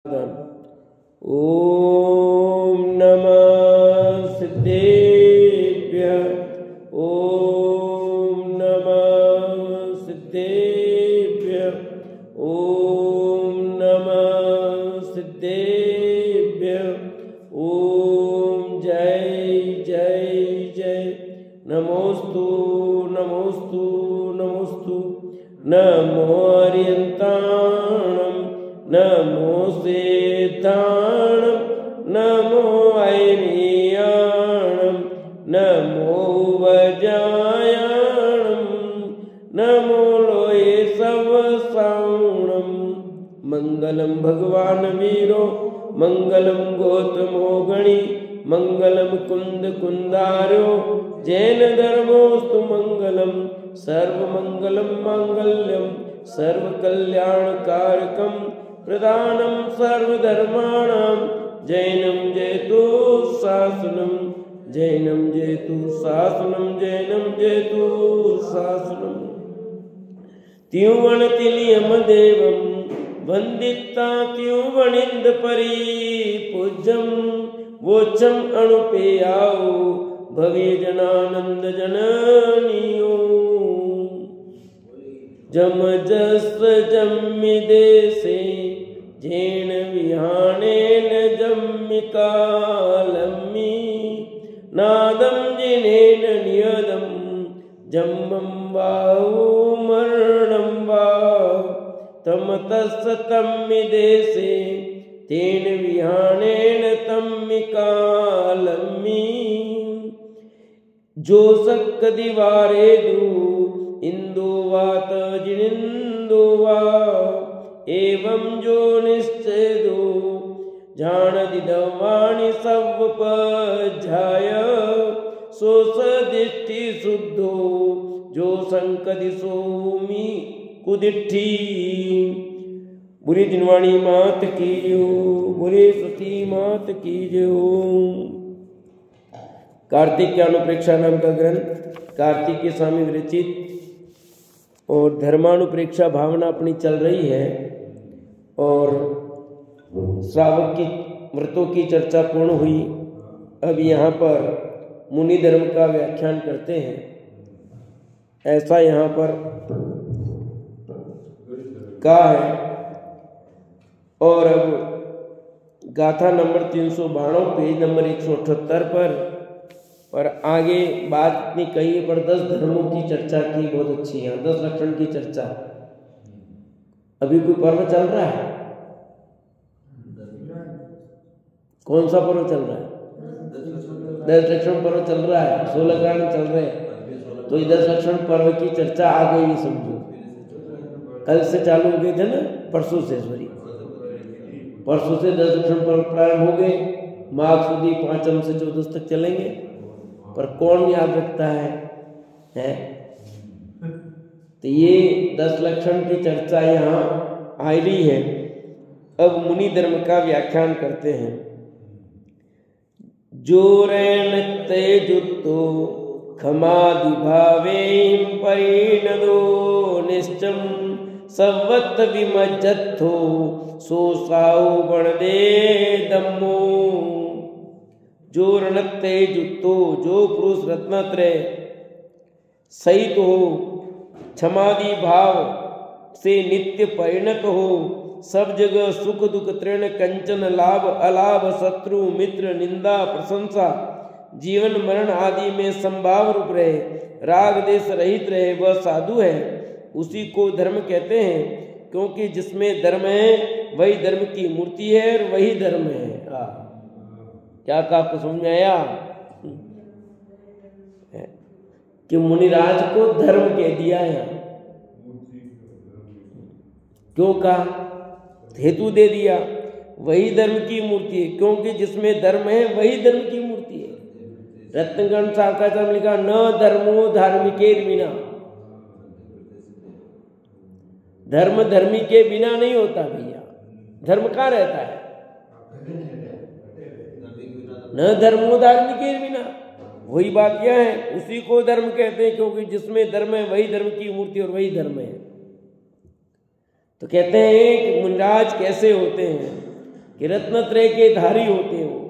ओम नमः सिद्धेभ्यः। ओम नमः सिद्धेभ्यः। ओम नमः सिद्धेभ्यः। ओम जय जय जय। नमोस्तु नमोस्तु नमोस्तु। नमो अर्यन्ताणं नमो सेताणं नमो ऐनियाणं नमो वजायाणं नमो लोये सवसाणं। मंगलम भगवान वीरो मंगलम गौतमो गणी मंगलम कुंद कुंदारो जैन धर्मोस्तु मंगलम सर्वमंगलम मांगल्यम सर्वकल्याणकारकम प्रदानं सर्वधर्माणां जैनं जयतु शासनं जैनं जयतु शासनं जैनं जयतु शासनं। त्युवणतिलियम देवं वंदिता त्युवणिंद परी पूज्यं वोचम अणुपेयाओ भवे जनानंद जननियो। जम जस जम्मि देशे जेन विहाणेन जम्मि कालम्मि नादं जिनेन नियदं जम्मं वाहु मरणं वा तमतस्य तम्मि देशे तेन विहाणेन तम्मि कालम्मि। जो सक दिवारेदु इंदो वात जिनिंदो वा एवं जो निश्चेदो जान दिदवाणी सवपजाय सो सदिष्टि शुद्धो जो संकदि सोमी कुदिठी। बुरी जिनवाणी मात की जो बुरी सती मात की जो। कार्तिक के अनुप्रेक्षा नाम का ग्रंथ कार्तिक के स्वामी विरचित और धर्मानुप्रेक्षा भावना अपनी चल रही है और श्रावक की व्रतों की चर्चा पूर्ण हुई। अब यहाँ पर मुनि धर्म का व्याख्यान करते हैं, ऐसा यहाँ पर कहा है। और अब गाथा नंबर 392 पेज नंबर 178 पर और आगे बात इतनी कही है पर 10 धर्मों की चर्चा की, बहुत अच्छी है। 10 लक्षण की चर्चा। अभी कोई पर्व चल रहा है? कौन सा पर्व चल रहा है? 10 लक्षण पर्व चल रहा है, 16 कारण चल रहे हैं। तो ये 10 लक्षण पर्व की चर्चा आ गई, समझो। कल से चालू हो गए थे ना, परसों से सॉरी परसों से 10 लक्षण पर्व प्रारंभ हो गए। माघ सुदी 5 से 14 तक चलेंगे, पर कौन याद रखता है? तो ये 10 लक्षण की चर्चा यहाँ आ रही है। अब मुनि धर्म का व्याख्यान करते हैं। जोरेण तेजुत्तो खमादि भावे परिणदो निश्चम सवत विमज्जत्थो सोसाओ बणदे दम्मो। जो रणत्ते जुत्तो जो पुरुष रत्नत्रय सहित हो, क्षमादि भाव से नित्य परिणत हो, सब जगह सुख दुख तृण कंचन लाभ अलाभ शत्रु मित्र निंदा प्रशंसा जीवन मरण आदि में संभाव रूप रहे, राग देश रहित रहे, वह साधु है। उसी को धर्म कहते हैं, क्योंकि जिसमें धर्म है वही धर्म की मूर्ति है और वही धर्म है। क्या कहा, आपको समझ में आया? कि मुनिराज को धर्म कह दिया है। क्यों कहा? हेतु दे दिया, वही धर्म की मूर्ति है, क्योंकि जिसमें धर्म है वही धर्म की मूर्ति है। रत्नगण शाखाचार्य लिखा, न धर्मो धार्मिके बिना। धर्म धर्मी के बिना नहीं होता भैया। धर्म कहाँ रहता है? न धर्मो धार्मिके बिना। वही बात यह है, उसी को धर्म कहते हैं, क्योंकि जिसमें धर्म है वही धर्म की मूर्ति और वही धर्म है। तो कहते हैं कि मुनिराज कैसे होते हैं? कि रत्नत्रय के धारी होते हैं वो,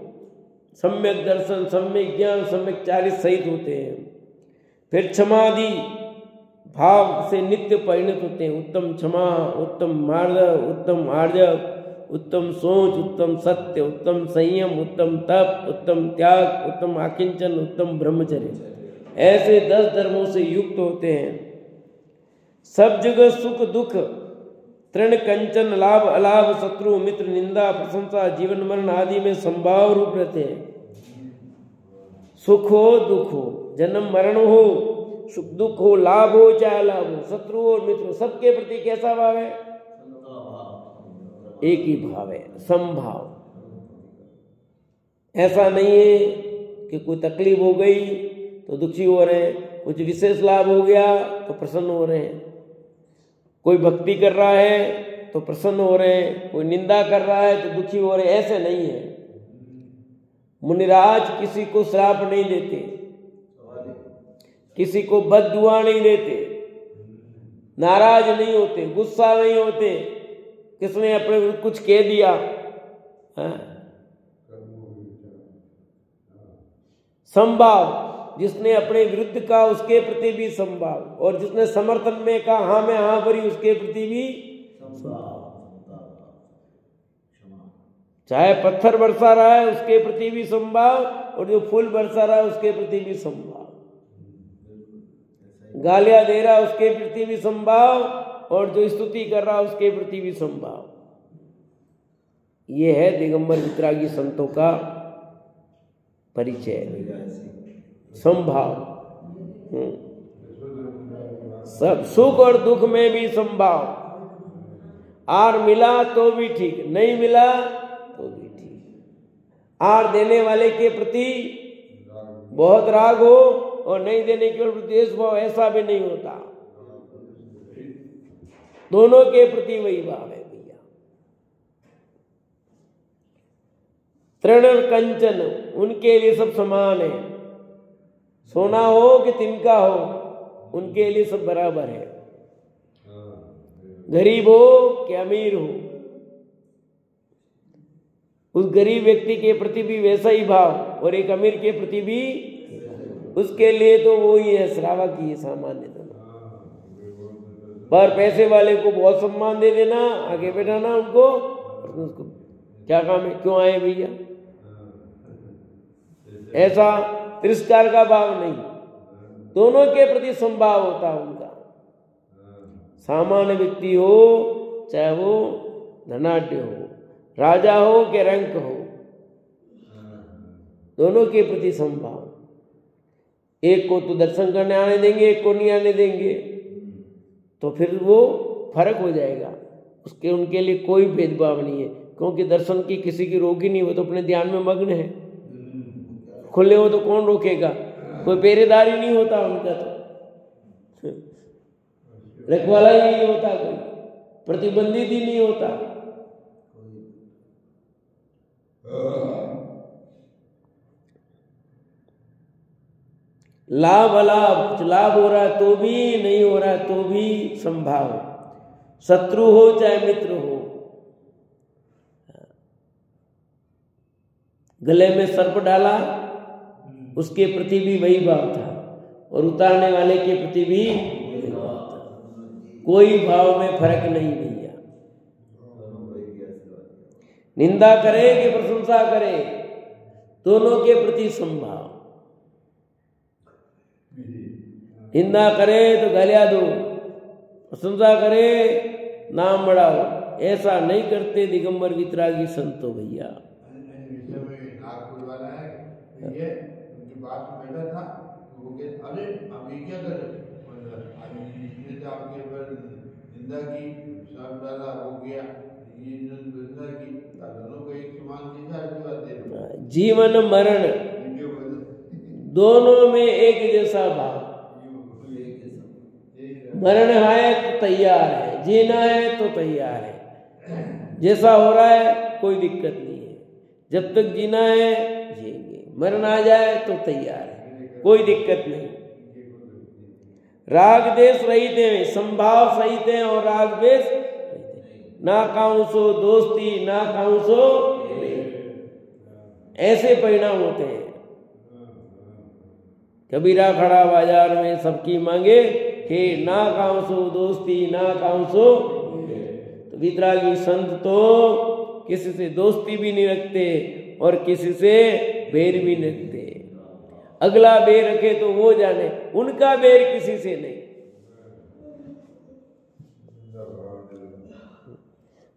सम्यक दर्शन, सम्यक ज्ञान, सम्यक चारित्र सहित होते हैं। फिर क्षमादि भाव से नित्य परिणत होते हैं। उत्तम क्षमा, उत्तम मार्दव, उत्तम आर्जव, उत्तम सोच, उत्तम सत्य, उत्तम संयम, उत्तम तप, उत्तम त्याग, उत्तम आकिंचन, उत्तम ब्रह्मचर्य, ऐसे 10 धर्मों से युक्त होते हैं। सब जगह सुख दुख, तृण कंचन, लाभ अलाभ, शत्रु मित्र, निंदा प्रशंसा, जीवन मरण आदि में संभाव रूप रहते हैं। सुख हो दुख हो, जन्म मरण हो, सुख दुख हो, लाभ हो चाहे लाभ हो, शत्रु हो मित्र हो, सबके प्रति कैसा भाव है? एक ही भाव है, समभाव। ऐसा नहीं है कि कोई तकलीफ हो गई तो दुखी हो रहे हैं, कुछ विशेष लाभ हो गया तो प्रसन्न हो रहे हैं, कोई भक्ति कर रहा है तो प्रसन्न हो रहे हैं, कोई निंदा कर रहा है तो दुखी हो रहे हैं। ऐसे नहीं है। मुनिराज किसी को श्राप नहीं देते, किसी को बद्दुआ नहीं देते, नाराज नहीं होते, गुस्सा नहीं होते। किसने अपने विरुद्ध कुछ कह दिया, संभाव, जिसने अपने विरुद्ध कहा उसके प्रति भी संभाव, और जिसने समर्थन में कहा हाँ मैं हाँ भरी उसके प्रति भी संभाव। चाहे पत्थर बरसा रहा है उसके प्रति भी संभाव, और जो फूल बरसा रहा है उसके प्रति भी संभाव, गालियां दे रहा है उसके प्रति भी संभाव, और जो स्तुति कर रहा है उसके प्रति भी संभाव। ये है दिगंबर वितरागी संतों का परिचय, संभाव। सब सुख और दुख में भी संभाव। आर मिला तो भी ठीक, नहीं मिला तो भी ठीक। आर देने वाले के प्रति बहुत राग हो और नहीं देने के प्रति द्वेष भाव, ऐसा भी नहीं होता। दोनों के प्रति वही भाव है भैया। तृण कंचन, उनके लिए सब समान है। सोना हो कि तिनका हो, उनके लिए सब बराबर है। गरीब हो कि अमीर हो, उस गरीब व्यक्ति के प्रति भी वैसा ही भाव, और एक अमीर के प्रति भी, उसके लिए तो वो ही है, श्रावक ही है, सामान्य दोनों। पर पैसे वाले को बहुत सम्मान दे देना, आगे बैठाना उनको, उसको क्या काम है, क्यों आए भैया, ऐसा तिरस्कार का भाव नहीं। दोनों के प्रति संभाव होता है उनका। सामान्य व्यक्ति हो चाहे वो धनाढ्य हो, राजा हो कि रंक हो, दोनों के प्रति संभाव। एक को तो दर्शन करने आने देंगे, एक को नहीं आने देंगे, तो फिर वो फर्क हो जाएगा। उसके उनके लिए कोई भेदभाव नहीं है, क्योंकि दर्शन की किसी की रोगी नहीं हो, तो अपने ध्यान में मग्न है। खुले हो तो कौन रोकेगा, कोई पहरेदारी नहीं होता उनका, तो रखवाला ही नहीं होता, कोई प्रतिबंधित ही नहीं होता। लाभ अलाभ, लाभ हो रहा है तो भी, नहीं हो रहा है तो भी संभाव। शत्रु हो चाहे मित्र हो, गले में सर्प डाला उसके प्रति भी वही भाव था, और उतारने वाले के प्रति भी वही भाव था। कोई भाव में फर्क नहीं भैया। निंदा करे कि प्रशंसा करे, दोनों के प्रति संभाव। निंदा करे तो गालियां दो, प्रशंसा करे नाम बढ़ाओ, ऐसा नहीं करते दिगंबर वितरागी संतो भैया। उनकी बात में बैठा था, वो कहते अरे अब ये क्या कर आपके ऊपर निंदा की, सब डाला हो गया, ये निंदा की, दोनों को एक समान कैसा आशीर्वाद दे। जीवन मरण दोनों में एक जैसा भाव। मरण है तो तैयार है, जीना है तो तैयार है। जैसा हो रहा है कोई दिक्कत नहीं है, जब तक जीना है जिएंगे, मरण आ जाए तो तैयार है, कोई दिक्कत नहीं। राग देश रहित हैं, संभाव सहित हैं, और राग देश ना काऊ सो दोस्ती, ना काऊ सो ऐसे परिणाम होते हैं। कबीरा खड़ा बाजार में सबकी मांगे, हे ना काऊ सो दोस्ती ना काऊ सो। तो वितरागी संत तो किसी से दोस्ती भी नहीं रखते और किसी से बैर भी नहीं रखते। अगला बैर रखे तो वो जाने, उनका बैर किसी से नहीं।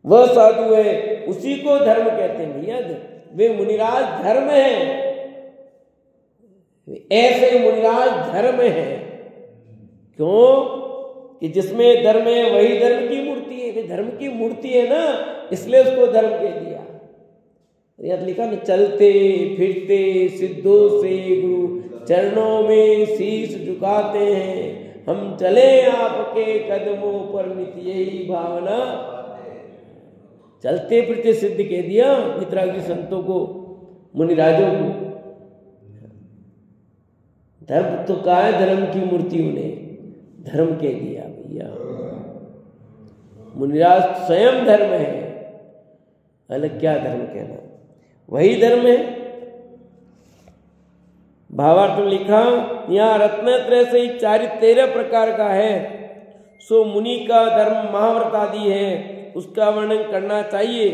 वह साधु है, उसी को धर्म कहते हैं भैया। वे मुनिराज धर्म है, ऐसे मुनिराज धर्म है। क्यों कि जिसमें धर्म है वही धर्म की मूर्ति है। वे धर्म की मूर्ति है ना, इसलिए उसको धर्म कह दिया। याद लिखा ना, चलते फिरते सिद्धों से गुरु चरणों में शीश झुकाते हैं, हम चले आपके कदमों पर नित्य यही भावना। चलते फिरते सिद्ध कह दिया वितरागी संतों को, मुनिराजों को। धर्म तो कहा है, धर्म की मूर्ति उन्हें धर्म कह दिया भैया। मुनिराज स्वयं धर्म है, अलग क्या धर्म कहना, वही धर्म है। भावार्थ में लिखा, यहाँ रत्नत्रय से 13 प्रकार का है। सो मुनि का धर्म महाव्रत आदि है, उसका वर्णन करना चाहिए,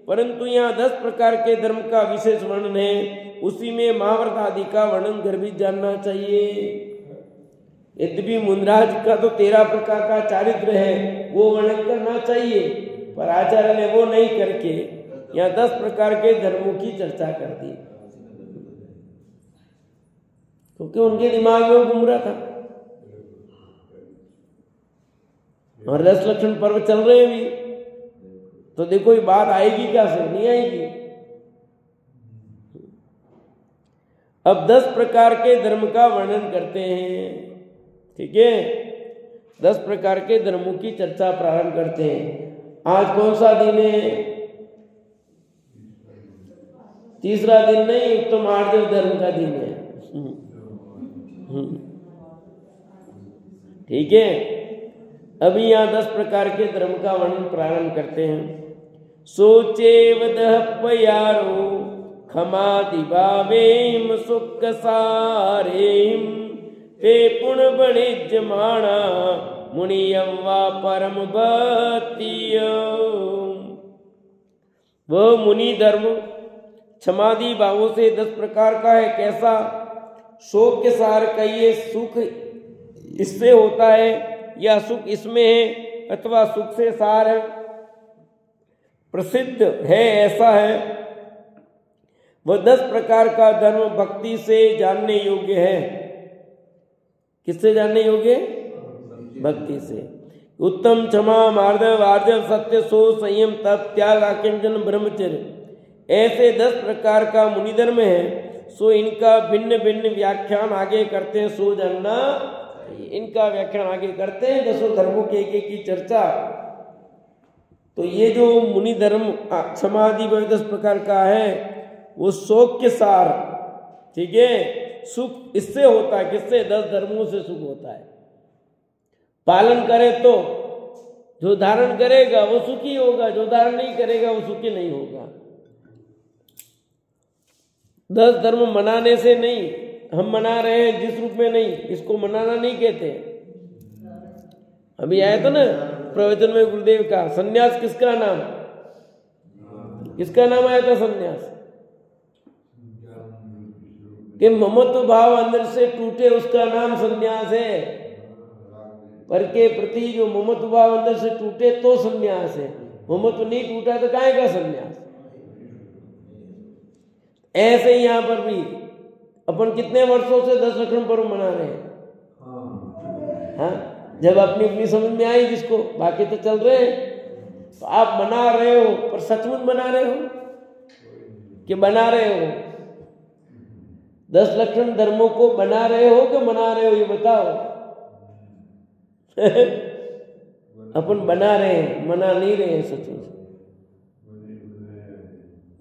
परंतु यहाँ 10 प्रकार के धर्म का विशेष वर्णन है, उसी में महाव्रत आदि का वर्णन गर्भित जानना चाहिए। यद्यपि मुनिराज का तो 13 प्रकार का चारित्र है, वो वर्णन करना चाहिए, पर आचार्य ने वो नहीं करके यहाँ 10 प्रकार के धर्मों की चर्चा कर दी, क्योंकि उनके दिमाग में वो घूम रहा था। और रस लक्षण पर्व चल रहे हैं भी, तो देखो ये बात आएगी क्या से, नहीं आएगी। अब 10 प्रकार के धर्म का वर्णन करते हैं, ठीक है। 10 प्रकार के धर्मों की चर्चा प्रारंभ करते हैं। आज कौन सा दिन है? तीसरा दिन नहीं, उत्तम आर्जव धर्म का दिन है, ठीक है। अभी यहाँ 10 प्रकार के धर्म का वर्णन प्रारंभ करते हैं। सोचे वदह प्यारो खमा दिभावेम सुख सारेम ते पुण बणिज माणा मुनियव्वा परम भक्तिय। वह मुनि धर्म क्षमादि भावों से 10 प्रकार का है। कैसा? शोक के सार का ये सुख इससे होता है या सुख इसमें है, अथवा सुख से सार है प्रसिद्ध है, ऐसा है। वह 10 प्रकार का धर्म भक्ति से जानने योग्य है। किससे जानने योग्य? भक्ति से। उत्तम, क्षमा, मार्दव, आर्जव, सत्य, सो, संयम, तप, त्याग, आकिंचन, ब्रह्मचर्य, ऐसे 10 प्रकार का मुनि धर्म है। सो इनका भिन्न भिन्न व्याख्यान आगे करते हैं, सो जानना। इनका व्याख्यान आगे करते हैं, 10 धर्मों के एक की चर्चा। तो ये जो मुनि धर्म समाधि 10 प्रकार का है, वो शोक के सार, ठीक है। सुख इससे होता है, किससे? 10 धर्मों से सुख होता है। पालन करे तो जो धारण करेगा वो सुखी होगा, जो धारण नहीं करेगा वो सुखी नहीं होगा। 10 धर्म मनाने से नहीं, हम मना रहे हैं जिस रूप में नहीं, इसको मनाना नहीं कहते। अभी आया था ना प्रवचन में गुरुदेव का, सन्यास किसका नाम, किसका नाम आया था? सन्यास कि ममत्व भाव अंदर से टूटे, उसका नाम सन्यास है। पर के प्रति जो ममत्व भाव अंदर से टूटे तो सन्यास है। ममत्व नहीं टूटा तो काहे का सन्यास? ऐसे ही यहां पर भी अपन कितने वर्षों से 10 लक्षण पर्व मना रहे हैं। हाँ, जब अपनी अपनी समझ में आई जिसको, बाकी तो चल रहे हैं। तो आप मना रहे हो, पर सचमुच मना रहे हो कि बना रहे हो? 10 लक्षण धर्मों को बना रहे हो कि मना रहे हो, ये बताओ। अपन बना रहे हैं, मना नहीं रहे हैं सचमुच।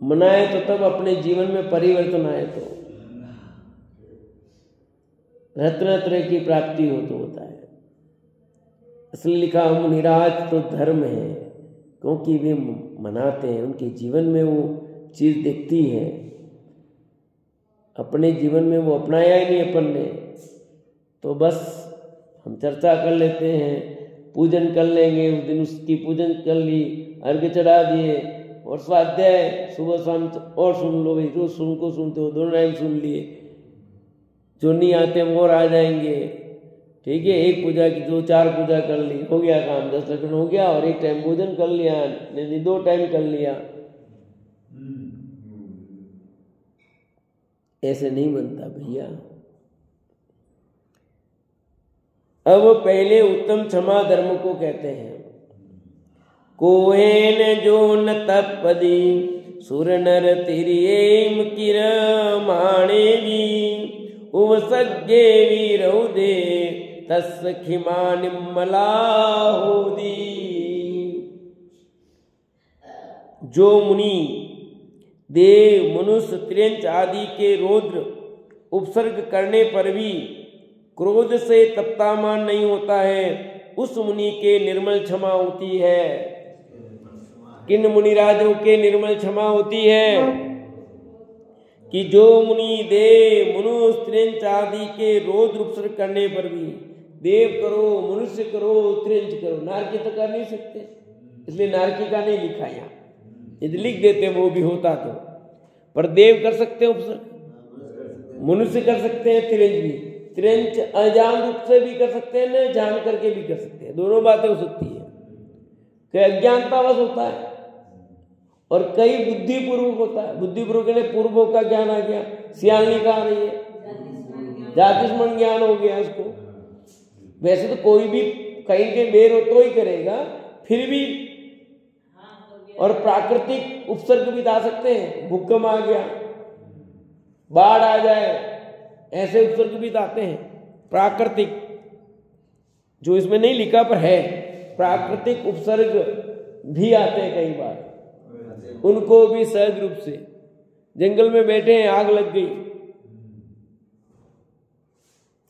मनाए तो तब अपने जीवन में परिवर्तन आए, तो रत्नत्रय की प्राप्ति हो तो होता है। इसलिए लिखा मुनिराज तो धर्म है, क्योंकि वे मनाते हैं, उनके जीवन में वो चीज दिखती है। अपने जीवन में वो अपनाया ही नहीं अपन ने, तो बस हम चर्चा कर लेते हैं, पूजन कर लेंगे, उस दिन उसकी पूजन कर ली, अर्घ्य चढ़ा दिए, और स्वाध्याय सुबह शाम और सुन लो भाई, रोज सुनते हो, दोनों टाइम सुन लिए, जो नहीं आते हम और आ जाएंगे, ठीक है। एक पूजा की 2-4 पूजा कर ली, हो गया काम, 10 लक्षण हो गया, और एक टाइम भोजन कर लिया, नहीं 2 टाइम कर लिया। ऐसे नहीं बनता भैया। अब पहले उत्तम क्षमा धर्म को कहते हैं। कोहेन जो न तत्पदी सुर नर तिरियेम किर माणेवी उवसज्ञे वीरौदे तस् खिमा निम्मला होदी। जो मुनि देव मनुष्य त्रियंच आदि के रौद्र उपसर्ग करने पर भी क्रोध से तप्तामान नहीं होता है, उस मुनि के निर्मल क्षमा होती है। किन मुनिराजों के निर्मल क्षमा होती है कि जो मुनि देव मनुष्य त्रियंच आदि के रौद्र उपसर्ग करने पर भी, देव करो, मनुष्य करो, त्रियंच करो, नारकी तो कर नहीं सकते, इसलिए नारकी का नहीं लिखा यहाँ, यदि लिख देते वो भी होता तो। पर देव कर सकते हैं उपसर्ग, मनुष्य कर सकते हैं, त्रियंच भी, त्रियंच अजान रूप से भी कर सकते हैं, न जान करके भी कर सकते हैं, दोनों बातें हो सकती है। कई अज्ञानतावश होता है और कई बुद्धिपूर्वक होता है। बुद्धिपूर्वक ने पूर्वों का ज्ञान आ गया, सियानी का आ रही है, जातिस्मरण ज्ञान हो गया इसको। वैसे तो कोई भी कहीं के बेर हो तो ही करेगा, फिर भी। और प्राकृतिक उपसर्ग भी ला सकते हैं, भूकंप आ गया, बाढ़ आ जाए, ऐसे उपसर्ग भी आते हैं प्राकृतिक, जो इसमें नहीं लिखा पर है। प्राकृतिक उपसर्ग भी आते हैं कई बार, उनको भी सहज रूप से। जंगल में बैठे हैं, आग लग गई,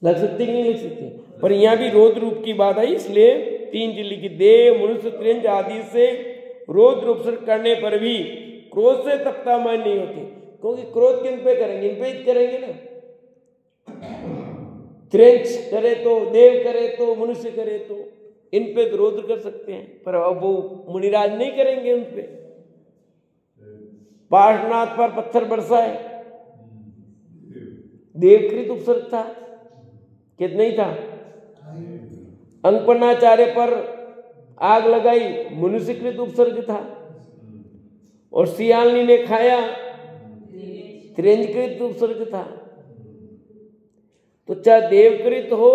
लग सकती कि नहीं लग सकती, पर यहां भी रौद्र रूप की बात आई, इसलिए 3 चीज लिखी। देव मनुष्य त्रियंच आदि से रौद्र उपसर्ग करने पर भी क्रोध से तप्तामान नहीं होती, क्योंकि क्रोध किन पे करेंगे, इन पे ही करेंगे ना। त्रियंच करे तो, देव करे तो, मनुष्य करे तो, इन पे तो रौद्र कर सकते हैं, पर अब वो मुनिराज नहीं करेंगे उन पे। पार्श्वनाथ पर पत्थर बरसाए, देवकृत उपसर्ग था कि नहीं था। अंकपनाचार्य पर आग लगाई, मनुष्यकृत उपसर्ग था। और सियालनी ने खाया, त्रियंचकृत उपसर्ग था। तो चाहे देवकृत हो,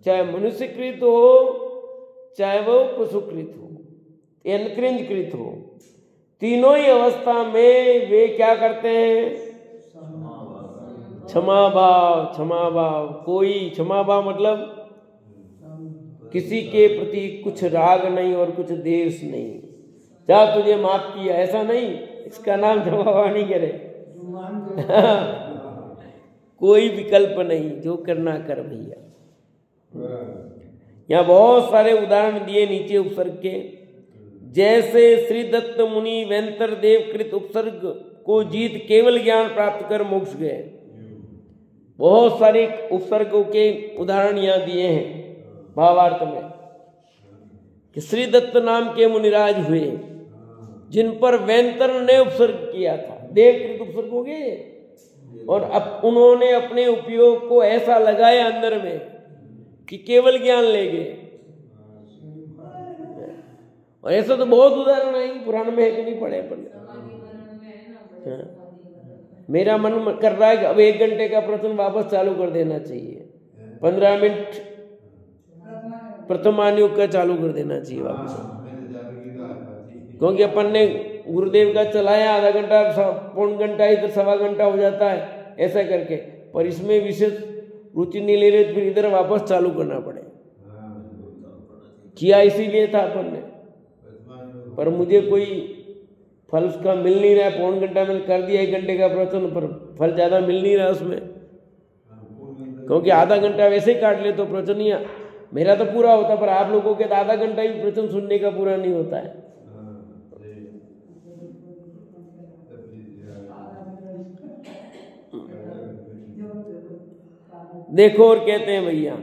चाहे मनुष्यकृत हो, चाहे वो पशुकृत हो या त्रियंचकृत हो, तीनों ही अवस्था में वे क्या करते हैं, क्षमा भाव। क्षमा भाव, कोई क्षमा भाव मतलब किसी के प्रति कुछ राग नहीं और कुछ देश नहीं, जा तुझे माफ किया, ऐसा नहीं, इसका नाम क्षमा भाव नहीं करे। कोई विकल्प नहीं, जो करना कर भैया। यहाँ बहुत सारे उदाहरण दिए नीचे उपसर्ग के, जैसे श्री दत्त मुनि वेंतर देवकृत उपसर्ग को जीत केवल ज्ञान प्राप्त कर मोक्ष गए। बहुत सारे उपसर्गों के उदाहरण यहाँ दिए हैं भावार्थ में, कि श्री दत्त नाम के मुनिराज हुए, जिन पर वेंतर ने उपसर्ग किया था, देवकृत उपसर्ग हो गए, और अब उन्होंने अपने उपयोग को ऐसा लगाया अंदर में कि केवल ज्ञान ले गए। और ऐसा तो बहुत उदाहरण है, पुराण में है कि नहीं पढ़े अपन। मेरा मन कर रहा है कि अब 1 घंटे का प्रवचन वापस चालू कर देना चाहिए, 15 मिनट प्रथमानुयोग का चालू कर देना चाहिए वापस, क्योंकि अपन ने गुरुदेव का चलाया आधा घंटा, पौन घंटा, इधर 1.25 घंटा हो जाता है ऐसा करके, पर इसमें विशेष रुचि नहीं ले रहे, फिर इधर वापस चालू करना पड़े। किया इसीलिए था अपन ने, पर मुझे कोई फल उसका मिल नहीं रहा है। पौन घंटा मैंने कर दिया 1 घंटे का प्रवचन, पर फल ज्यादा मिल नहीं रहा उसमें, क्योंकि आधा घंटा वैसे ही काट ले तो प्रवचन ही मेरा तो पूरा होता, पर आप लोगों के आधा घंटा ही प्रवचन सुनने का पूरा नहीं होता है। देखो और कहते हैं भैया,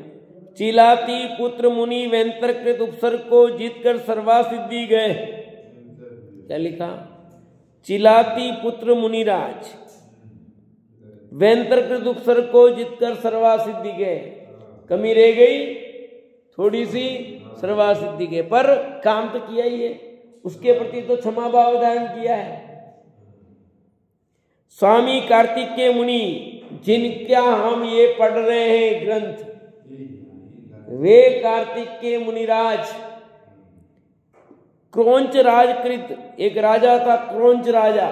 चिलाती पुत्र मुनि वेंत्रकृत उपसर्ग को जीतकर सर्वा सिद्धि गए। क्या लिखा? चिलाती पुत्र मुनिराज वेंत्रकृत उपसर्ग को जीतकर सर्वा सिद्धि गए। कमी रह गई थोड़ी सी, सर्वा सिद्धि गए, पर काम तो किया ही है, उसके प्रति तो क्षमा भाव धारण किया है। स्वामी कार्तिकेय मुनि जिनका हम ये पढ़ रहे हैं ग्रंथ, वे कार्तिकेय मुनिराज क्रौंच राजकृत, एक राजा था क्रौंच राजा,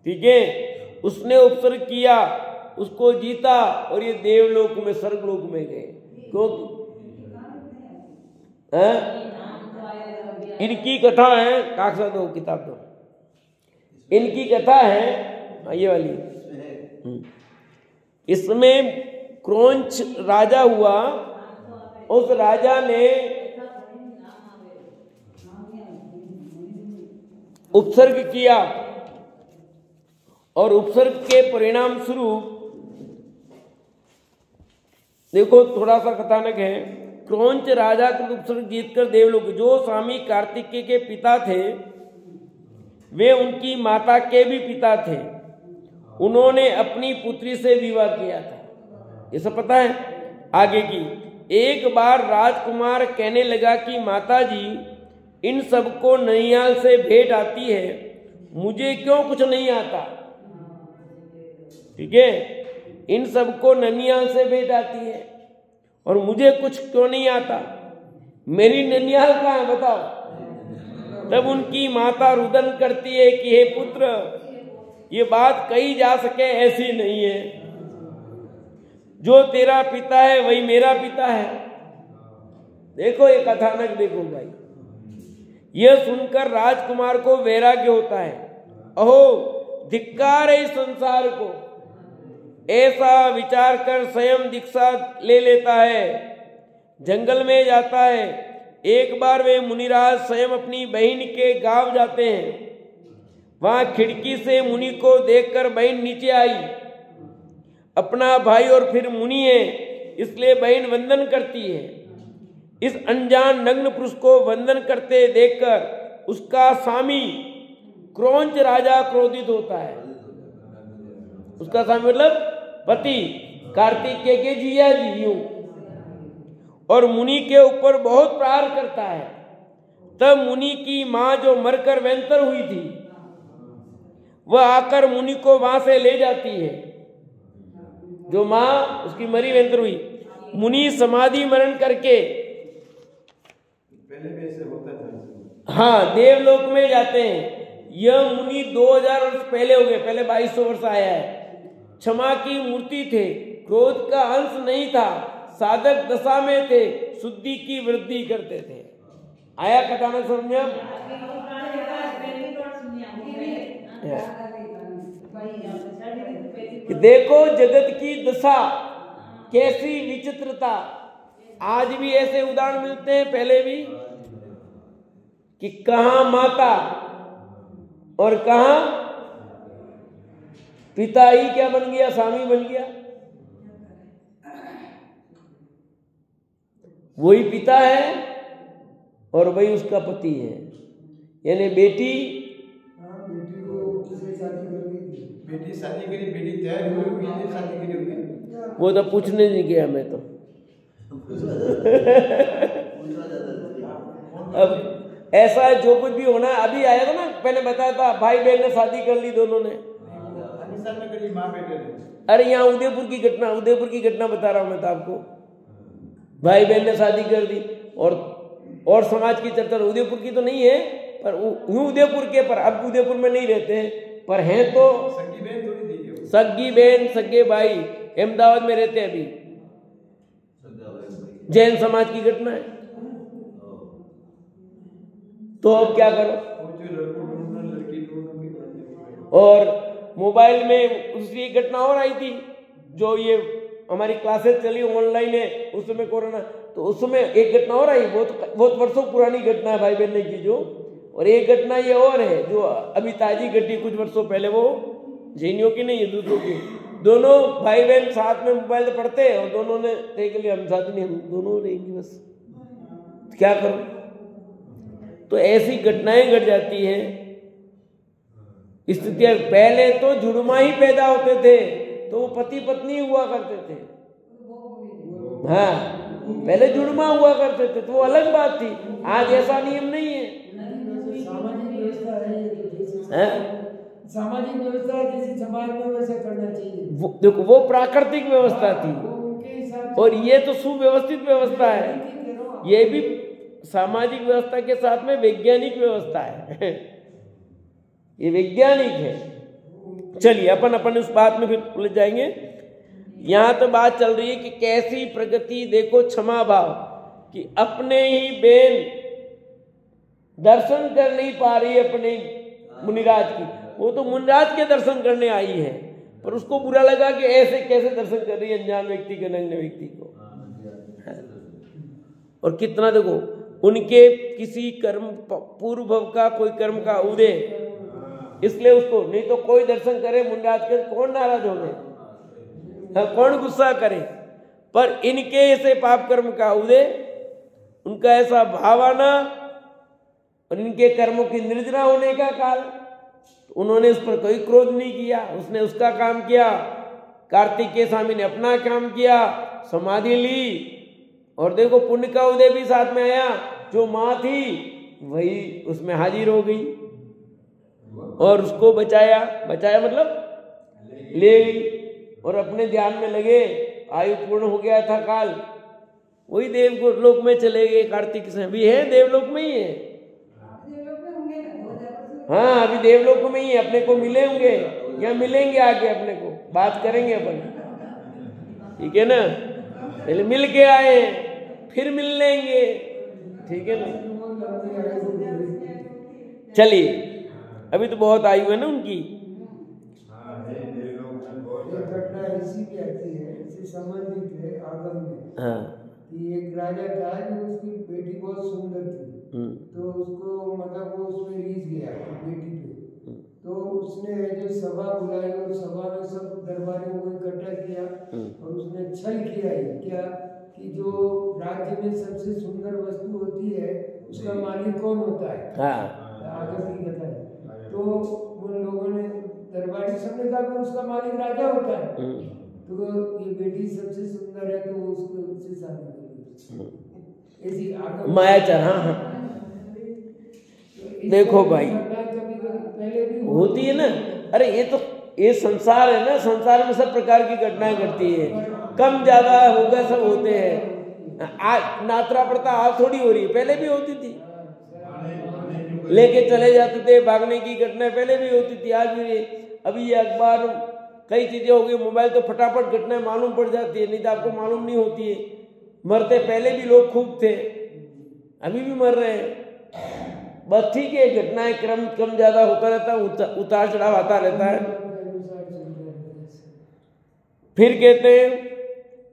ठीक है, उसने उपसर्ग किया, उसको जीता और ये देवलोक में स्वर्गलोक में गए। क्योंकि इनकी कथा है, कागजा दो, किताब दो, इनकी कथा है ये वाली। इसमें क्रौंच राजा हुआ, उस राजा ने उपसर्ग किया और उपसर्ग के परिणाम स्वरूप देखो थोड़ा सा कथानक है। क्रौंच राजा का उपसर्ग जीतकर देवलोक, जो स्वामी कार्तिकेय के पिता थे वे उनकी माता के भी पिता थे, उन्होंने अपनी पुत्री से विवाह किया था। ये सब पता है आगे की। एक बार राजकुमार कहने लगा कि माताजी, इन सबको ननिहाल से भेंट आती है, मुझे क्यों कुछ नहीं आता? ठीक है, इन सबको ननिहाल से भेंट आती है और मुझे कुछ क्यों नहीं आता? मेरी ननिहाल कहाँ है बताओ? तब उनकी माता रुदन करती है कि हे पुत्र, ये बात कही जा सके ऐसी नहीं है, जो तेरा पिता है वही मेरा पिता है। देखो ये कथानक देखो भाई, यह सुनकर राजकुमार को वैराग्य होता है। अहो धिक्कार है इस संसार को, ऐसा विचार कर स्वयं दीक्षा ले लेता है, जंगल में जाता है। एक बार वे मुनिराज स्वयं अपनी बहन के गांव जाते हैं। वहां खिड़की से मुनि को देखकर बहन नीचे आई। अपना भाई और फिर मुनि है इसलिए बहन वंदन करती है। इस अनजान नग्न पुरुष को वंदन करते देखकर उसका स्वामी क्रौंच राजा क्रोधित होता है। उसका स्वामी मतलब पति, कार्तिकेय के जिया जी यूं, और मुनि के ऊपर बहुत प्रहार करता है। तब मुनि की मां जो मरकर वैंतर हुई थी, वह आकर मुनि को वहां से ले जाती है। जो मां उसकी मरी वैंतर हुई, मुनि समाधि मरण करके हाँ देवलोक में जाते हैं। यह मुनि 2000 वर्ष पहले हो गए, पहले 2200 वर्ष आया है। क्षमा की मूर्ति थे, क्रोध का अंश नहीं था, साधक दशा में थे, शुद्धि की वृद्धि करते थे। आया कथानक समझ में? देखो जगत की दशा कैसी विचित्रता। आज भी ऐसे उदाहरण मिलते हैं, पहले भी, कि कहां माता और कहां पिता ही क्या बन गया, स्वामी बन गया। वही पिता है और वही उसका पति है। यानी बेटी शादी करी, बेटी तैयार हुई, शादी करी, वो तो पूछने नहीं गया मैं तो। अब ऐसा जो कुछ भी होना, अभी आया था ना, पहले बताया था भाई बहन ने शादी कर ली दोनों ने। अरे यहाँ उदयपुर की घटना बता रहा हूं मैं तो आपको। भाई बहन ने शादी कर दी और समाज की चर्चा उदयपुर की तो नहीं है, पर यूं उदयपुर के, पर अब उदयपुर में नहीं रहते हैं, पर हैं तो सगी बहन सगे भाई अहमदाबाद में रहते हैं अभी। जैन समाज की घटना है। तो अब क्या करो? और मोबाइल में दूसरी घटना और आई थी, जो ये हमारी क्लासेस चली ऑनलाइन है उस समय कोरोना, तो उस समय एक घटना और आई, बहुत वर्षों पुरानी घटना है भाई बहन की जो। और एक घटना ये और है जो अभी ताजी घटी कुछ वर्षों पहले, वो जैनियों की नहीं है, दूसरों की। दोनों भाई बहन साथ में मोबाइल पढ़ते और दोनों ने देख लिया हम साथ नहीं, हम दोनों रहेंगे बस, क्या करूं? तो ऐसी घटनाएं घट जाती हैं, स्थितियां। पहले तो जुड़वा ही पैदा होते थे तो वो पति पत्नी हुआ करते थे। हाँ, पहले जुड़वा हुआ करते थे तो वो अलग बात थी। आज ऐसा नियम नहीं है। सामाजिक व्यवस्था है, सामाजिक व्यवस्था जैसी समाज में वैसे करना चाहिए। देखो वो प्राकृतिक व्यवस्था थी उनके हिसाब और ये तो सुव्यवस्थित व्यवस्था है। ये भी सामाजिक व्यवस्था के साथ में वैज्ञानिक व्यवस्था है। ये वैज्ञानिक है। चलिए अपन उस बात में फिर उलझ जाएंगे। यहां तो बात चल रही है कि कैसी प्रगति, देखो क्षमा भाव, कि अपने ही बेन दर्शन कर नहीं पा रही है अपने मुनिराज की। वो तो मुनिराज के दर्शन करने आई है, पर उसको बुरा लगा कि ऐसे कैसे दर्शन कर रही है अनजान व्यक्ति के, नग्न व्यक्ति को। और कितना देखो, उनके किसी कर्म पूर्व भव का कोई कर्म का उदय, इसलिए उसको, नहीं तो कोई दर्शन करे मुनिराज के, कौन नाराज हो गए, कौन गुस्सा करे। पर इनके ऐसे पाप कर्म का उदय, उनका ऐसा भाव आना और इनके कर्मों की निर्जना होने का काल, उन्होंने उस पर कोई क्रोध नहीं किया, उसने उसका काम किया। कार्तिकेय स्वामी ने अपना काम किया, समाधि ली और देखो पुण्य का उदय भी साथ में आया। जो माँ थी वही उसमें हाजिर हो गई और उसको बचाया मतलब ले गई और अपने ध्यान में लगे। आयु पूर्ण हो गया था काल, वही देवलोक में चले गए। कार्तिक से भी है, देवलोक में ही है। हाँ, अभी देवलोक में ही अपने को मिले होंगे या मिलेंगे आगे, अपने को बात करेंगे अपन, ठीक है ना। पहले मिल के आए फिर मिल लेंगे, ठीक है ना। चलिए, अभी तो बहुत आयु है ना उनकी। घटना ऐसी भी आती है, इससे संबंधित है आगम में। हाँ, कि एक राजा था जो उसकी बेटी बहुत सुंदर थी, तो उसको मतलब वो उसमें रीझ गया बेटी पे। तो उसने जो सभा बुलाई और सभा में सब दरबारियों को इकट्ठा किया और उसने छल किया है क्या कि जो राज्य में सबसे सुंदर वस्तु होती है उसका मालिक कौन होता है। आगे की कथा है। तो उन लोगों ने, दरबारी सबने कहा कि उसका मालिक राजा होता है। तो ये बेटी सबसे सुंदर है तो उससे शादी करी। ऐसी मायाचार। हाँ, देखो भाई होती है ना। अरे ये संसार है ना, संसार में सब प्रकार की घटनाएं घटती है, कम ज्यादा होगा सब होते हैं। आज नात्रा प्रथा आज थोड़ी हो रही है, पहले भी होती थी। लेके चले जाते थे, भागने की घटनाएं पहले भी होती थी, आज भी। अभी ये अखबार कई चीजें हो गई, मोबाइल तो फटाफट घटनाएं मालूम पड़ जाती है, नहीं तो आपको मालूम नहीं होती है। मरते पहले भी लोग खूब थे, अभी भी मर रहे हैं। बस ठीक है, घटनाएं क्रम कम ज्यादा होता रहता है, उतार चढ़ाव आता रहता है। फिर कहते हैं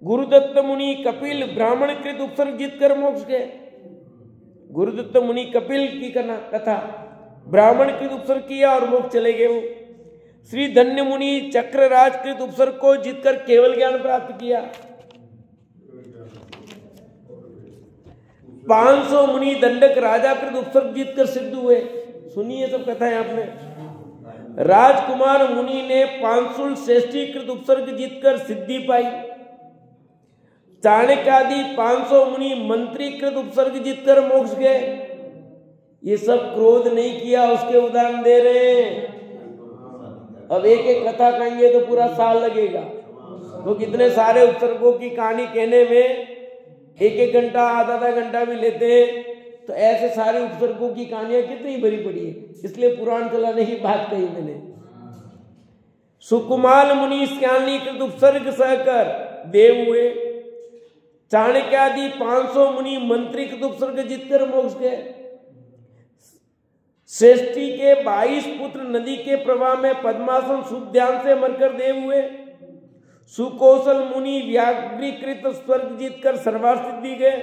गुरुदत्त मुनि कपिल ब्राह्मण कृत उपसर्ग जीत कर मोक्ष गए। गुरुदत्त मुनि कपिल की कथा, ब्राह्मण कृत उपसर्ग किया और मोक्ष चले गए। वो श्री धन्य मुनि चक्रराज कृत उपसर्ग को जीतकर केवल ज्ञान प्राप्त किया। 500 मुनि दंडक राजा कृत उपसर्ग जीतकर सिद्ध हुए। सुनिए सब कथाएं आपने। राजकुमार मुनि ने पांशुल श्रेष्ठी कृत उपसर्ग जीतकर सिद्धि पाई। चाणक्य आदि 500 मुनि मंत्री कृत उपसर्ग जीतकर मोक्ष गए। ये सब क्रोध नहीं किया, उसके उदाहरण दे रहे हैं। अब एक एक कथा कहेंगे तो पूरा साल लगेगा, तो कितने सारे उपसर्गों की कहानी कहने में एक एक घंटा आधा घंटा भी लेते हैं। तो ऐसे सारे उपसर्गों की कहानियां कितनी भरी पड़ी है, इसलिए पुराण चलाने की बात कही मैंने। सुकुमाल मुनि स्याली कृत उपसर्ग सहकर देव हुए। चाणक्य आदि 500 मुनि मंत्री कृत उपसर्ग जीतकर मोक्ष गए। श्रेष्ठी के 22 पुत्र नदी के प्रवाह में पद्मासन सुख ध्यान से मरकर देव हुए। सुकौशल मुनि व्याघ्रीकृत स्वर्ग जीतकर सर्वासिद्धि गए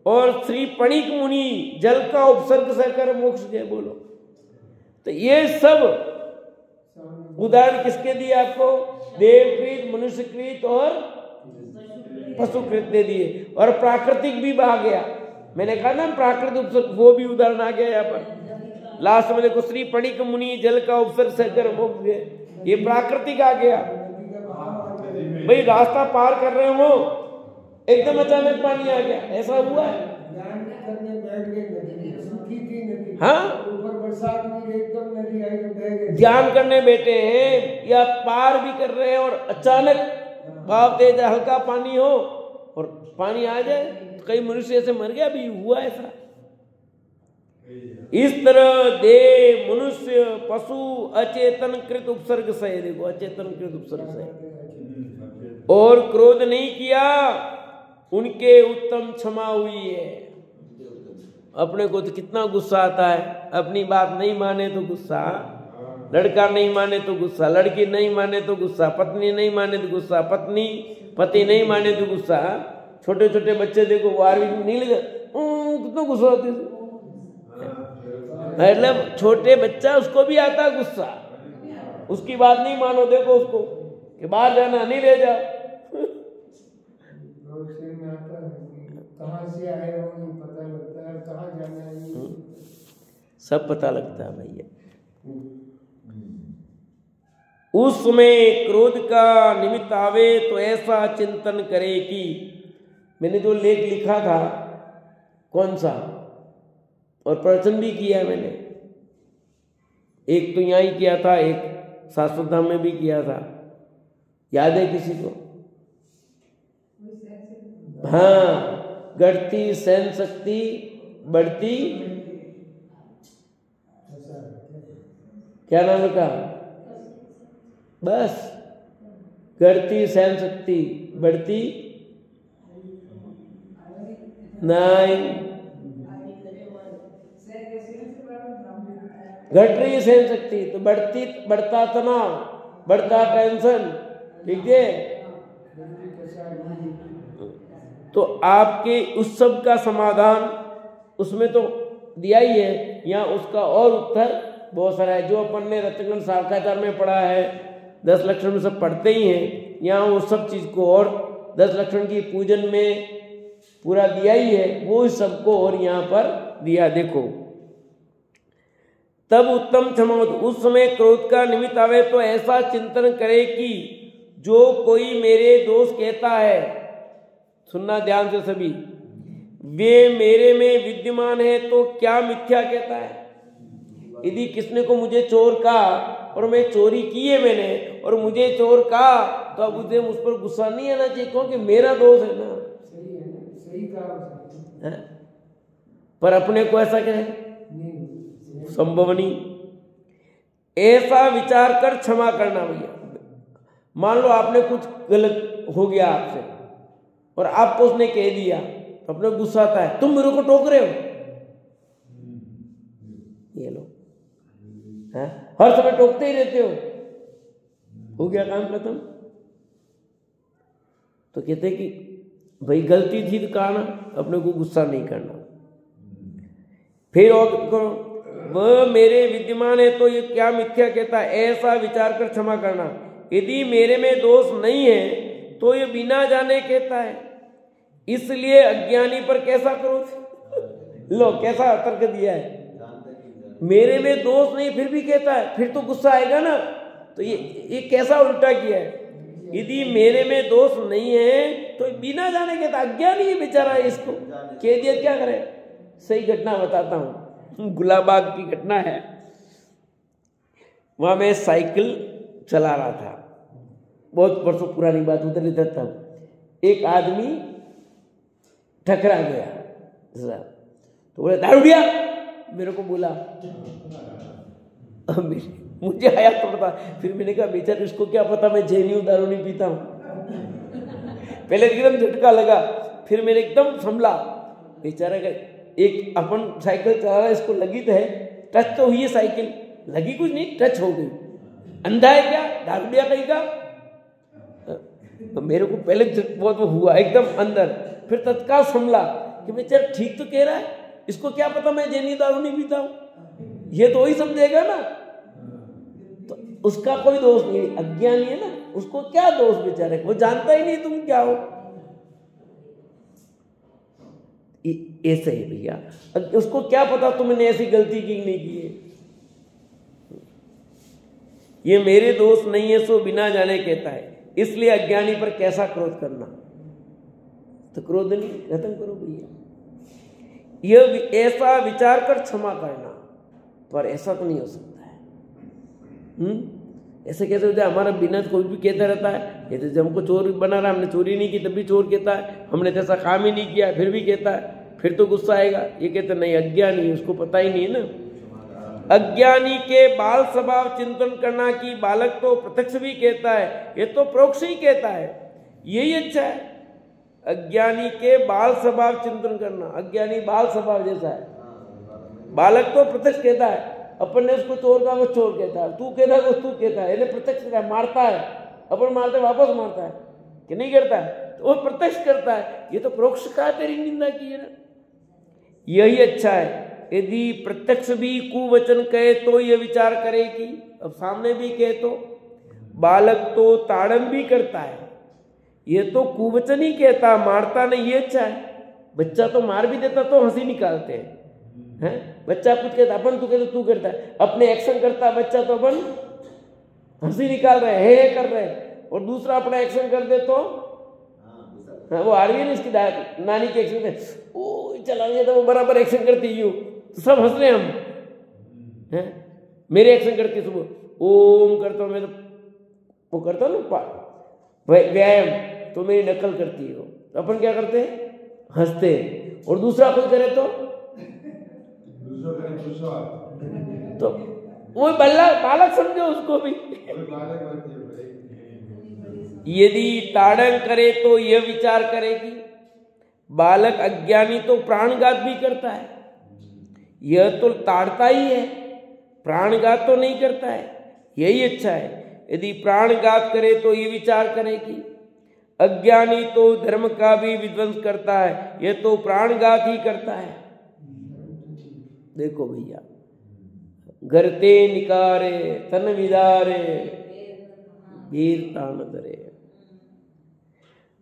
और श्री पणिक मुनि जल का उपसर्ग सहकर मोक्ष गए। बोलो, तो ये सब उदाहरण किसके दिए आपको? देवकृत, मनुष्यकृत और पशुकृत ने दिए। और प्राकृतिक भी आ गया, मैंने कहा ना प्राकृतिक उपसर्ग, वो भी उदाहरण आ गया यहाँ पर। लास्ट में देखो, श्री पणिक मुनि जल का उपसर्ग से गर्म हो गए, ये प्राकृतिक आ गया। भाई रास्ता पार कर रहे हो, एकदम अचानक पानी आ गया, ऐसा हुआ है? हाँ, ध्यान करने बैठे हैं या पार भी कर रहे हैं और अचानक भाव तेज हल्का पानी हो और पानी आ जाए, तो कई मनुष्य ऐसे मर गया भी, हुआ ऐसा। इस तरह देव, मनुष्य, पशु अचेतन कृत उपसर्ग से, देखो अचेतन कृत उपसर्ग से, और क्रोध नहीं किया, उनके उत्तम क्षमा हुई है। अपने को तो कितना गुस्सा आता है, अपनी बात नहीं माने तो गुस्सा, लड़का नहीं माने तो गुस्सा, लड़की नहीं माने तो गुस्सा, पत्नी नहीं माने तो गुस्सा, पत्नी पति नहीं माने तो गुस्सा। छोटे छोटे बच्चे देखो, वार नहीं लगा, कितना गुस्सा आती है, मतलब छोटे बच्चा उसको भी आता गुस्सा, उसकी बात नहीं मानो, देखो उसको कि बाहर जाना नहीं ले जाओ। कहाँ से आए हो नहीं पता लगता है, कहाँ जाना है सब पता लगता है भैया। उस समय क्रोध का निमित्त आवे तो ऐसा चिंतन करे कि, मैंने जो लेख लिखा था कौन सा, और प्रवचन भी किया है मैंने, एक तो यहाँ ही किया था, एक शाश्वत धाम में भी किया था, याद है किसी को? हाँ, घटती सहन शक्ति, बढ़ती, क्या नाम रखा? बस, घटती सहन शक्ति, बढ़ती नहीं, घट रही सहन शक्ति तो बढ़ती, बढ़ता तनाव, बढ़ता टेंशन, ठीक है। तो आपके उस सब का समाधान उसमें तो दिया ही है, यहाँ उसका और उत्तर बहुत सारा है, जो अपन ने रत्नगण शाखाचार में पढ़ा है, 10 लक्षण में सब पढ़ते ही हैं, यहाँ वो सब चीज को और 10 लक्षण की पूजन में पूरा दिया ही है, वो इस सबको और यहाँ पर दिया। देखो, तब उत्तम क्षमा, उस समय क्रोध का निमित्त आवे तो ऐसा चिंतन करे कि जो कोई मेरे दोष कहता है, सुनना ध्यान से सभी, वे मेरे में विद्यमान है तो क्या मिथ्या कहता है। यदि किसने को मुझे चोर कहा और मैं चोरी की है मैंने, और मुझे चोर कहा, तो अब उसे मुझ पर गुस्सा नहीं आना चाहिए, क्योंकि मेरा दोष है ना, सही कहा। पर अपने को ऐसा कहे संभव नहीं। ऐसा विचार कर क्षमा करना भैया। मान लो आपने कुछ गलत हो गया आपसे और आपको उसने कह दिया, तो अपने गुस्सा आता है, तुम मेरे को टोक रहे हो, ये लो, है? हर समय टोकते ही रहते हो गया काम खत्म। तो कहते कि भाई गलती थी तो कहा ना, अपने को गुस्सा नहीं करना। फिर और करो, वह मेरे विद्यमान है तो ये क्या मिथ्या कहता है, ऐसा विचार कर क्षमा करना। यदि मेरे में दोष नहीं है तो ये बिना जाने कहता है, इसलिए अज्ञानी पर कैसा क्रोध। लो कैसा तर्क दिया है, मेरे में दोष नहीं फिर भी कहता है, फिर तो गुस्सा आएगा ना। तो ये कैसा उल्टा किया है, यदि मेरे में दोष नहीं है तो बिना जाने कहता, अज्ञानी बेचारा इसको कह दिया, क्या करे। सही घटना बताता हूँ, गुलाबाग की घटना है। वहां मैं साइकिल चला रहा था, बहुत वर्षों पुरानी बात, उधर ही था तब। एक आदमी ठकरा गया, तो बोले दारूडिया, मेरे को बोला, मुझे आया पड़ता। फिर मैंने कहा बेचारा इसको क्या पता मैं जेन्यू दारू नहीं पीता हूँ। पहले एकदम झटका लगा, फिर मैंने एकदम संभला। बेचारा का एक अपन साइकिल चला रहा, इसको लगी तो है, टच तो हुई है साइकिल, लगी कुछ नहीं, टच हो गई। अंधा है क्या, दारूडिया कहेगा। तो मेरे को पहले बहुत हुआ एकदम अंदर, फिर तत्काल संभला कि बेचारा ठीक तो कह रहा है, इसको क्या पता मैं जेन्यू दारू नहीं पीता हूँ, ये तो वही समझेगा ना। तो उसका कोई दोष नहीं, अज्ञानी है ना, उसको क्या दोष बेचारे, वो जानता ही नहीं तुम क्या हो। ऐसे ही भैया, उसको क्या पता तुमने ऐसी गलती की नहीं की है। ये मेरे दोष नहीं है सो बिना जाने कहता है, इसलिए अज्ञानी पर कैसा क्रोध करना। तो क्रोध नहीं, खत्म करो भैया। यह ऐसा विचार कर क्षमा करना, पर ऐसा तो नहीं हो सकता है। ऐसे कैसे होता है? हमारा बिना कोई भी कहता रहता है, ये तो जब हमको चोर बना रहा, हमने चोरी नहीं की तब भी चोर कहता है, हमने जैसा काम ही नहीं किया फिर भी कहता है, फिर तो गुस्सा आएगा। ये कहते नहीं, अज्ञानी, उसको पता ही नहीं है ना। अज्ञानी के बाल स्वभाव चिंतन करना कि बालक तो प्रत्यक्ष भी कहता है, ये तो परोक्ष ही कहता है, यही अच्छा है। अज्ञानी के बाल स्वभाव चिंतन करना, अज्ञानी बाल स्वभाव जैसा है, बालक तो प्रत्यक्ष कहता है, अपन ने उसको चोर का वो चोर कहता है, तू कहता है वो तू कहता है, इन्हें प्रत्यक्ष कहता है, मारता है, अपन मारते वापस मारता है कि नहीं करता है, तो वो प्रत्यक्ष करता है, ये तो परोक्ष का तेरी निंदा की है ना। यही अच्छा है। यदि प्रत्यक्ष भी कुवचन कहे तो ये विचार करे कि अब सामने भी कहे तो बालक तो ताड़न भी करता है, ये तो कुवचन ही कहता, मारता नहीं, ये अच्छा है। बच्चा तो मार भी देता तो हंसी निकालते हैं, बच्चा कुछ कहता, अपन तू कहता, तू करता है, अपने एक्शन करता बच्चा तो अपन हंसी निकाल रहे हैं, हे कर रहे हैं, और दूसरा अपना एक्शन कर दे तो वो आ रही है ना इसकी नानी के एक्शन में, ओ चला गया तो वो बराबर एक्शन करती यूं, तो सब हंस रहे हम हैं। मेरे एक्शन करती सुबह ओम करता हूँ मैं, तो वो करता हूँ ना व्यायाम, तो मेरी नकल करती है वो, तो अपन क्या करते हैं, हंसते हैं। और दूसरा कोई करे तो वो बालक समझो उसको भी। यदि ताड़न करे तो यह विचार करे कि बालक अज्ञानी तो प्राणघात भी करता है, यह तो ताड़ता ही है, प्राणघात तो नहीं करता है, यही अच्छा है। यदि प्राणघात करे तो ये विचार करे कि अज्ञानी तो धर्म का भी विध्वंस करता है, यह तो प्राणघात ही करता है। देखो भैया, गरते निकारे तन विदारे वीर तान धरे,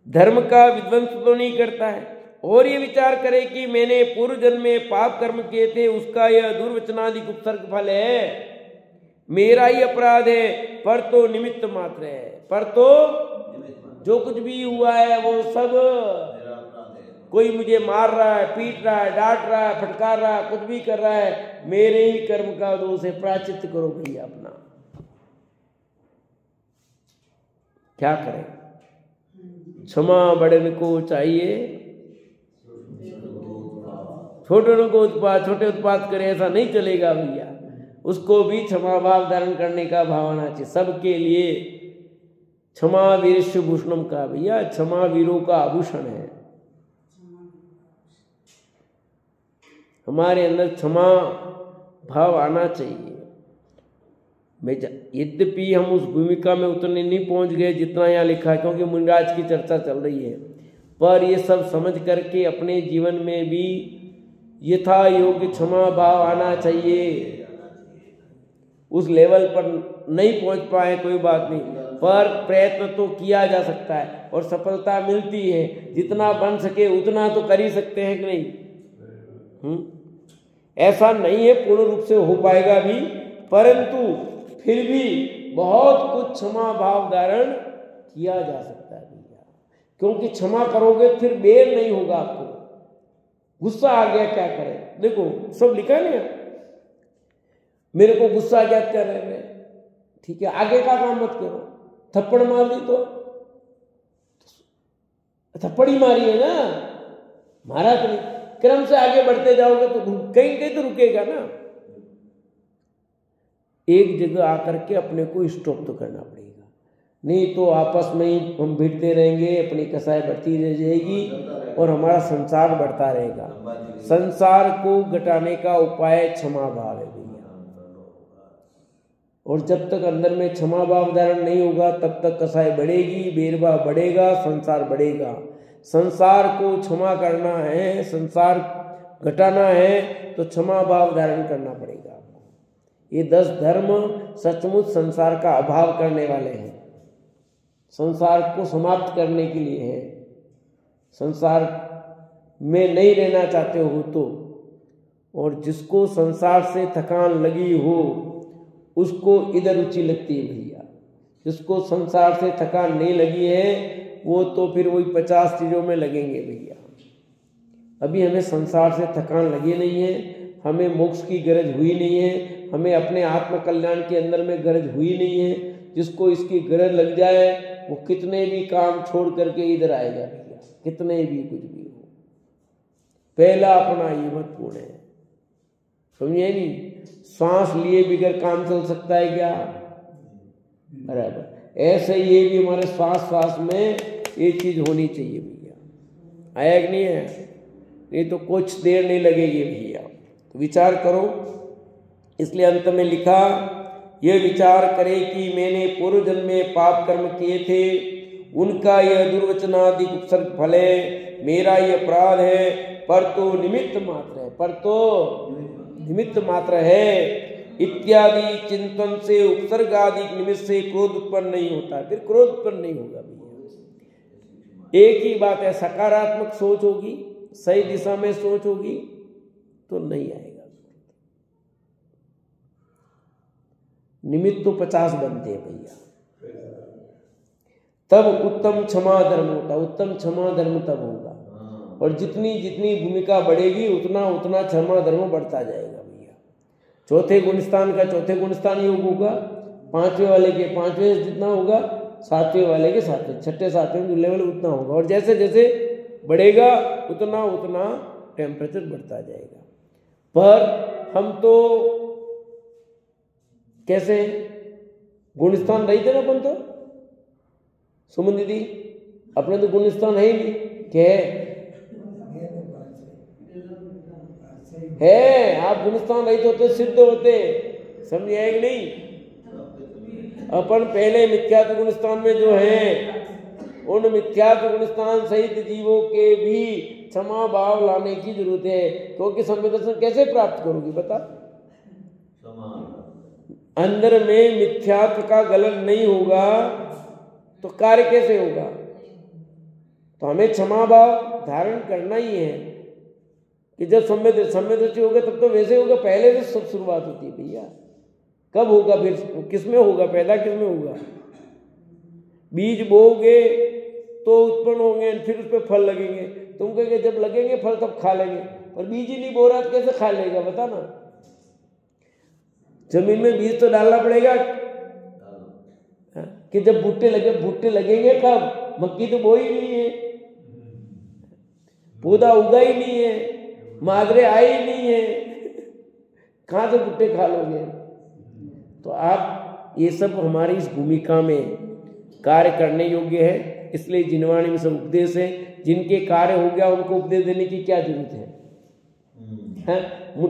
धर्म का विध्वंस तो नहीं करता है। और ये विचार करे कि मैंने पूर्व जन्म में पाप कर्म किए थे, उसका यह दुर्वचनादि उपसर्ग फल है, मेरा ही अपराध है, पर तो निमित्त मात्र है, पर तो जो कुछ भी हुआ है वो सब, कोई मुझे मार रहा है, पीट रहा है, डांट रहा है, फटकार रहा है, कुछ भी कर रहा है, मेरे ही कर्म का दोष है, प्रायश्चित करो भैया अपना। क्या करें, क्षमा बड़न को चाहिए, छोटों को उत्पाद, छोटे उत्पाद करे, ऐसा नहीं चलेगा भैया। उसको भी क्षमा भाव धारण करने का भावना चाहिए सबके लिए। क्षमा वीरस्य भूषणम का भैया, क्षमा वीरों का आभूषण है। हमारे अंदर क्षमा भाव आना चाहिए। यद्यपि हम उस भूमिका में उतने नहीं पहुंच गए जितना यहाँ लिखा है, क्योंकि मुनिराज की चर्चा चल रही है, पर ये सब समझ करके अपने जीवन में भी यथा योग्य क्षमा भाव आना चाहिए। उस लेवल पर नहीं पहुंच पाए कोई बात नहीं, पर प्रयत्न तो किया जा सकता है और सफलता मिलती है। जितना बन सके उतना तो कर ही सकते हैं कि नहीं। ऐसा नहीं है पूर्ण रूप से हो पाएगा भी, परंतु फिर भी बहुत कुछ क्षमा भाव धारण किया जा सकता है भैया, क्योंकि क्षमा करोगे फिर बेर नहीं होगा आपको। गुस्सा आ गया क्या करें, देखो सब लिखा नहीं है, मेरे को गुस्सा आ गया कर रहे हैं, ठीक है आगे का काम मत करो। थप्पड़ मार दी तो थप्पड़ ही मारी है ना, मारा तो नहीं, क्रम से आगे बढ़ते जाओगे तो कहीं कहीं तो रुकेगा ना। एक जगह आकर के अपने को स्टॉप तो करना पड़ेगा, नहीं तो आपस में ही हम भिड़ते रहेंगे, अपनी कसाई बढ़ती रह जाएगी और हमारा संसार बढ़ता रहेगा। संसार को घटाने का उपाय क्षमा भाव है भैया, और जब तक अंदर में क्षमा भाव धारण नहीं होगा तब तक कसाई बढ़ेगी, बेरवा बढ़ेगा, संसार बढ़ेगा। संसार को क्षमा करना है, संसार घटाना है तो क्षमा भाव धारण करना पड़ेगा आपको। ये 10 धर्म सचमुच संसार का अभाव करने वाले हैं, संसार को समाप्त करने के लिए है। संसार में नहीं रहना चाहते हो तो, और जिसको संसार से थकान लगी हो उसको इधर रुचि लगती है भैया। जिसको संसार से थकान नहीं लगी है वो तो फिर वही 50 चीज़ों में लगेंगे भैया। अभी हमें संसार से थकान लगी नहीं है, हमें मोक्ष की गरज हुई नहीं है, हमें अपने आत्म कल्याण के अंदर में गरज हुई नहीं है। जिसको इसकी गरज लग जाए वो कितने भी काम छोड़ करके इधर आएगा भैया, कितने भी कुछ भी हो। पहला अपना ये मत पूर्ण है, समझे नहीं। सांस लिए बगैर काम चल सकता है क्या? बराबर ऐसे ये भी हमारे श्वास में ये चीज होनी चाहिए भैया। आया कि नहीं है? नहीं तो कुछ देर नहीं लगेगी भैया, तो विचार करो। इसलिए अंत में लिखा, यह विचार करे कि मैंने पूर्व जन्म में पाप कर्म किए थे, उनका यह दुर्वचनादि उपसर्ग फल है, मेरा यह अपराध है, पर तो निमित्त मात्र है, पर तो निमित्त मात्र है इत्यादि चिंतन से उपसर्ग आदि निमित्त से क्रोध उत्पन्न नहीं होता। फिर क्रोध उत्पन्न नहीं होगा भैया। एक ही बात है, सकारात्मक सोच होगी, सही दिशा में सोच होगी तो नहीं आएगा। निमित्त तो 50 बनते हैं भैया, तब उत्तम क्षमा धर्म होता। उत्तम क्षमा धर्म तब होगा, और जितनी जितनी भूमिका बढ़ेगी उतना उतना क्षमा धर्म बढ़ता जाएगा भैया। चौथे गुणस्थान का चौथे गुणस्थान योग होगा, 5वें वाले के 5वें जितना होगा, 7वें वाले के 7वें, छठे 7वें जो लेवल उतना होगा, और जैसे जैसे बढ़ेगा उतना उतना टेम्परेचर बढ़ता जाएगा। पर हम तो कैसे गुणस्थान रही थे ना अपन तो, सुमन दीदी अपने तो गुणस्थान है ही नहीं, क्या है? आप गुणस्थान रहित होते सिद्ध होते, समझे है कि नहीं? अपन पहले मिथ्यात्व गुणस्थान में जो है, उन मिथ्यात्व गुणस्थान सहित जीवों के भी क्षमा भाव लाने की जरूरत है। क्योंकि संवेदन कैसे प्राप्त करोगी बता? अंदर में मिथ्यात्व का गलन नहीं होगा तो कार्य कैसे होगा? तो हमें क्षमा भाव धारण करना ही है कि जब संवेदनशील होगा तब तो वैसे होगा, पहले से सब शुरुआत होती है भैया। कब होगा फिर? किसमें होगा? पैदा किसमें होगा? बीज बोओगे तो उत्पन्न होंगे, फिर उस पर फल लगेंगे। तुम कहोगे जब लगेंगे फल तब खा लेंगे, पर बीज ही नहीं बो रहा कैसे खा लेगा बता ना? जमीन में बीज तो डालना पड़ेगा कि जब भुट्टे लगेंगे कब? मक्की तो बोई नहीं है, पौधा उगा ही नहीं है, मादरे आई ही नहीं है, कहाँ से भुट्टे खा लोगे? तो आप ये सब हमारी इस भूमिका में कार्य करने योग्य है। इसलिए जिनवाणी में सब उपदेश है। जिनके कार्य हो गया उनको उपदेश देने की क्या जरूरत है?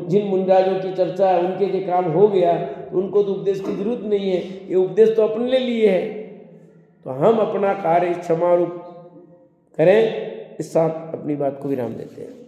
जिन मुंडाजों की चर्चा है उनके जो काम हो गया तो उनको तो उपदेश की जरूरत नहीं है, ये उपदेश तो अपने लिए है। तो हम अपना कार्य क्षमा रूप करें। इस साथ अपनी बात को विराम देते हैं।